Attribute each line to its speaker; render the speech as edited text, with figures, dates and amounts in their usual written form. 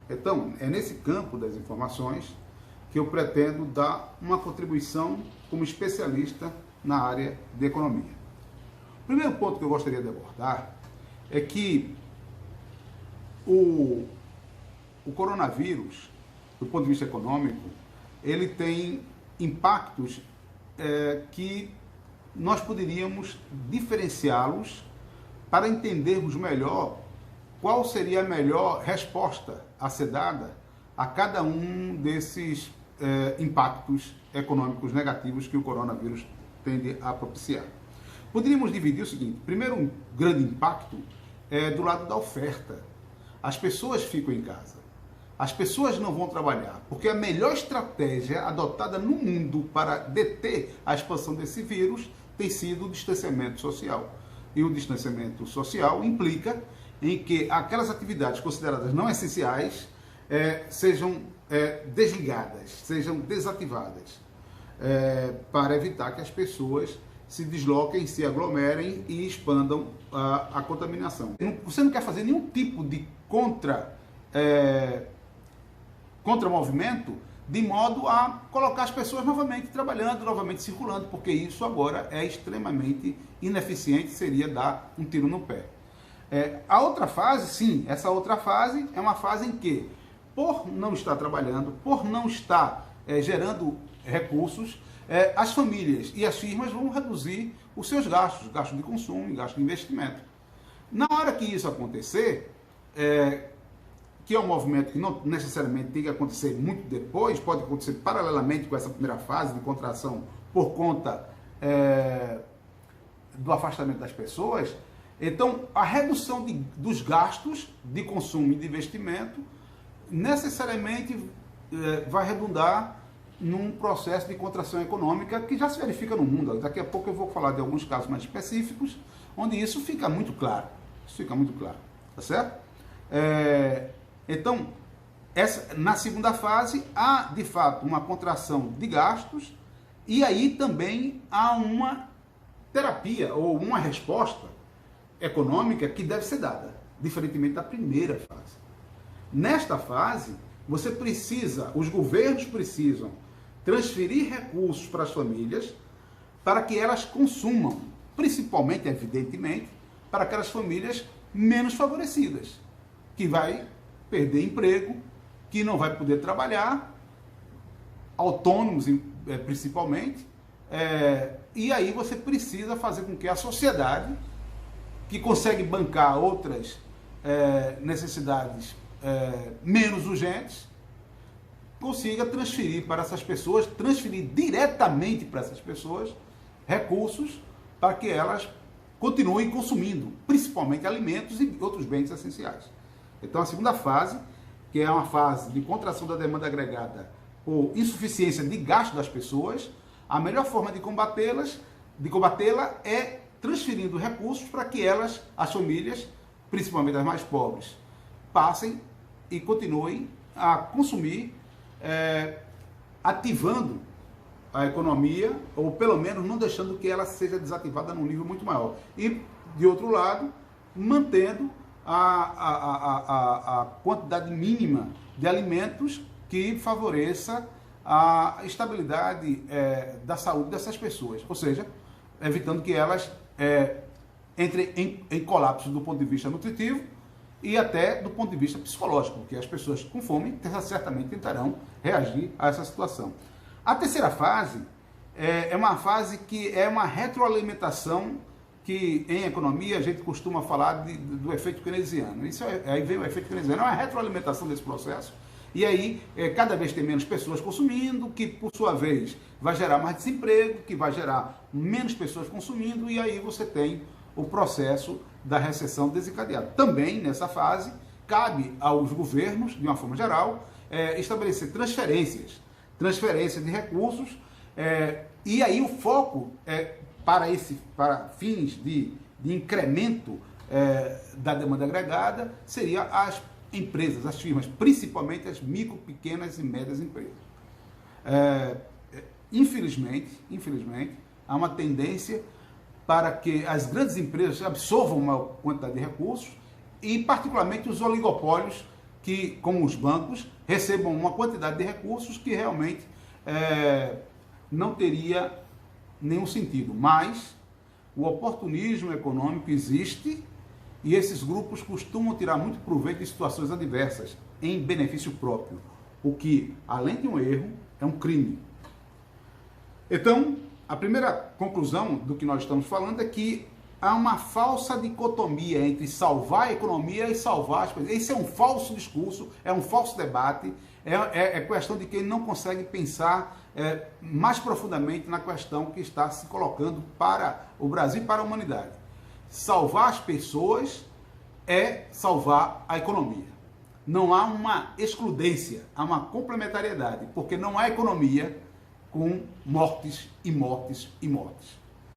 Speaker 1: Então, é nesse campo das informações que eu pretendo dar uma contribuição como especialista na área de economia. O primeiro ponto que eu gostaria de abordar é que o coronavírus, do ponto de vista econômico, ele tem impactos que nós poderíamos diferenciá-los para entendermos melhor qual seria a melhor resposta a ser dada a cada um desses impactos econômicos negativos que o coronavírus tende a propiciar. Poderíamos dividir o seguinte: primeiro, um grande impacto é do lado da oferta. As pessoas ficam em casa, as pessoas não vão trabalhar, porque a melhor estratégia adotada no mundo para deter a expansão desse vírus tem sido o distanciamento social. E o distanciamento social implica em que aquelas atividades consideradas não essenciais sejam desligadas, sejam desativadas, para evitar que as pessoas se desloquem, se aglomerem e expandam a contaminação. Você não quer fazer nenhum tipo de contra-movimento de modo a colocar as pessoas novamente trabalhando, novamente circulando, porque isso agora é extremamente ineficiente, seria dar um tiro no pé. A outra fase, sim, essa outra fase é uma fase em que, por não estar trabalhando, por não estar gerando recursos, as famílias e as firmas vão reduzir os seus gastos, gastos de consumo e gastos de investimento. Na hora que isso acontecer, que é um movimento que não necessariamente tem que acontecer muito depois, pode acontecer paralelamente com essa primeira fase de contração por conta do afastamento das pessoas. Então, a redução dos gastos de consumo e de investimento necessariamente vai redundar num processo de contração econômica que já se verifica no mundo. Daqui a pouco eu vou falar de alguns casos mais específicos, onde isso fica muito claro. Isso fica muito claro, tá certo? Então, na segunda fase, há de fato uma contração de gastos e aí também há uma terapia ou uma resposta econômica que deve ser dada, diferentemente da primeira fase. Nesta fase, os governos precisam transferir recursos para as famílias para que elas consumam, principalmente, evidentemente, para aquelas famílias menos favorecidas, que vai perder emprego, que não vai poder trabalhar, autônomos principalmente, e aí você precisa fazer com que a sociedade, que consegue bancar outras necessidades menos urgentes, consiga transferir para essas pessoas, transferir diretamente para essas pessoas recursos para que elas continuem consumindo, principalmente alimentos e outros bens essenciais. Então, a segunda fase, que é uma fase de contração da demanda agregada por insuficiência de gasto das pessoas, a melhor forma de combatê-la é transferindo recursos para que as famílias, principalmente as mais pobres, passem e continuem a consumir, ativando a economia, ou pelo menos não deixando que ela seja desativada num nível muito maior. E, de outro lado, mantendo a quantidade mínima de alimentos que favoreça a estabilidade da saúde dessas pessoas. Ou seja, evitando que elas entrem em colapso do ponto de vista nutritivo e até do ponto de vista psicológico, porque as pessoas com fome certamente tentarão reagir a essa situação. A terceira fase é uma fase que é uma retroalimentação, que em economia a gente costuma falar do efeito keynesiano. Aí vem o efeito keynesiano, é uma retroalimentação desse processo, e aí cada vez tem menos pessoas consumindo, que por sua vez vai gerar mais desemprego, que vai gerar menos pessoas consumindo, e aí você tem o processo da recessão desencadeado. Também nessa fase cabe aos governos, de uma forma geral, estabelecer transferências de recursos, e aí o foco para fins de incremento da demanda agregada seria as empresas, as firmas, principalmente as micro, pequenas e médias empresas. Infelizmente, há uma tendência para que as grandes empresas absorvam uma quantidade de recursos e, particularmente, os oligopólios que, como os bancos, recebam uma quantidade de recursos que realmente não teria nenhum sentido. Mas o oportunismo econômico existe e esses grupos costumam tirar muito proveito de situações adversas em benefício próprio, o que, além de um erro, é um crime. Então, a primeira conclusão do que nós estamos falando é que há uma falsa dicotomia entre salvar a economia e salvar as pessoas. Esse é um falso discurso, é um falso debate, é questão de quem não consegue pensar mais profundamente na questão que está se colocando para o Brasil e para a humanidade. Salvar as pessoas é salvar a economia. Não há uma excludência, há uma complementariedade, porque não há economia com mortes e mortes e mortes.